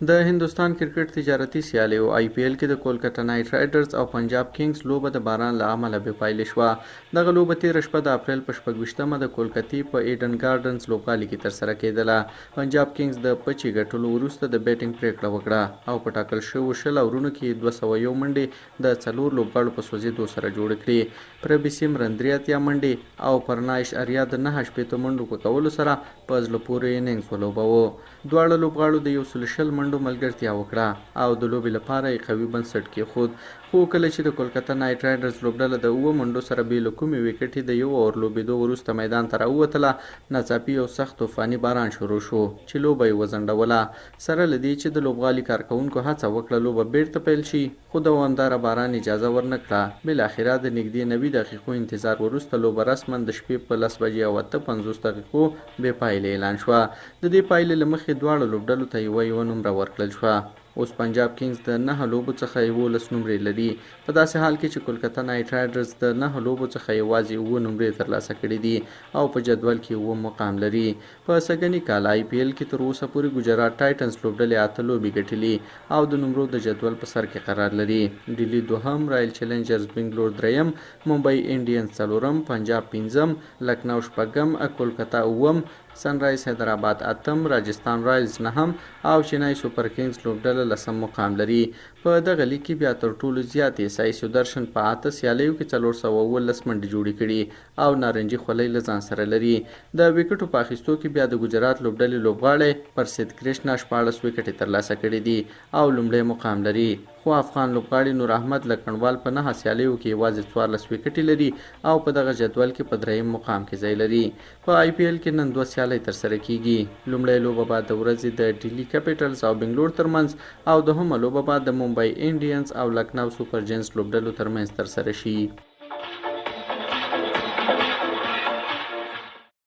د هندوستان کرکټ تجارتي سیالیو آی پی ایل کې د کولکته نایټ رایډرز او پنجاب کینګز لوبه د باران له امله بې پایلې شوه. دغه لوبه تېره شپه د اپریل په 26مه د کولکتې په ایډن ګارډنز لوبغالي کې ترسره کېدله. پنجاب کینګز د پچې ګټلو وروسته د بیټینګ پریکړه وکړه او په ټاکل شویو 20 اورونو کې 201 منډې د 4 لوبغاړو په سوځېدو سره جوړې کړې. پر بیسیم رندري اتیا منډې او پرنایش اریا د 9 منډو په کولو سره په زړه پورې اننګز ولوباوه. دواړه لوبغاړو د 120 منډو ملګرتیا وکړه او د لوبې لپاره یې قوي بنسټ کېښود. خو کله چې د کولکته نایټ رایډرز لوبډله د 7 منډو سره بې له کومې وکټې د 1 اور لوبېدو وروسته میدان ته راووتله، ناڅاپي یو سخت طوفاني باران شروع شو چې لوبه یې وځنډوله. سره له دې چې د لوبغالي کارکوونکو هڅه وکړه لوبه بیرته پیل شي، خو دوامداره باران اجازه ورنه کړه. بالاخره د نږدې 90 دقیقو انتظار وروسته لوبه رسما د شپې په 10:58 بې پایلې اعلان شوه. د دې پایلې له مخې دواړو لوبډلو ته یوه نومره ورکړل شوه. اوس پنجاب کینګز د 9 لوبو څخه 11 نمرې لري، په داسې حال کې چې کولکته نایټ رایډرز د 9 لوبو څخه یوازې 7 نمرې ترلاسه کړي دي او په جدول کې 7 مقام لري. په سږني کال آی پی ایل کې تر اوسه پورې ګجرات ټایټنز لوبډلې 8 لوبې ګټلي او د نمرو د جدول په سر کې قرار لري. ډیلی 2، رایل چیلنجرز بنګلور 3، ممبئی انډینز 4، پنجاب 5، لکنو 4، کولکته 7، سن رایز حیدرآباد 8، راجستان رایلز 9 او چنای سوپر کینګز لوبډله 10 مقام لري. په دغه لیګ کې بیا تر ټولو زیاتې سای سودرشن په 8 سیالیو کې 417 منډې جوړې کړي او نارنجي خولۍ له ځان سره لري. د وکټو په اخیستو کې بیا د ګجرات لوبډلې لوبغاړی پرسید کرشنا 14 وکټې ترلاسه کړي دي او لومړی مقام لري. خو افغان لوبغاړي نور احمد لکنوال په 9 سیالیو کې یوازې 14 وکټې لري او په دغه جدول کې په 3م مقام کې ځای لري. په آی پی ایل کې نن 2 سیالۍ ترسره کیږي. لومړی لوبه بعد د ورځې د ډیلی کیپټلز او بنګلور ترمنځ او دوهمه لوبه بعد د ممبئی انډینز او لکنو سوپر جینز لوبډلو ترمنځ ترسره شي.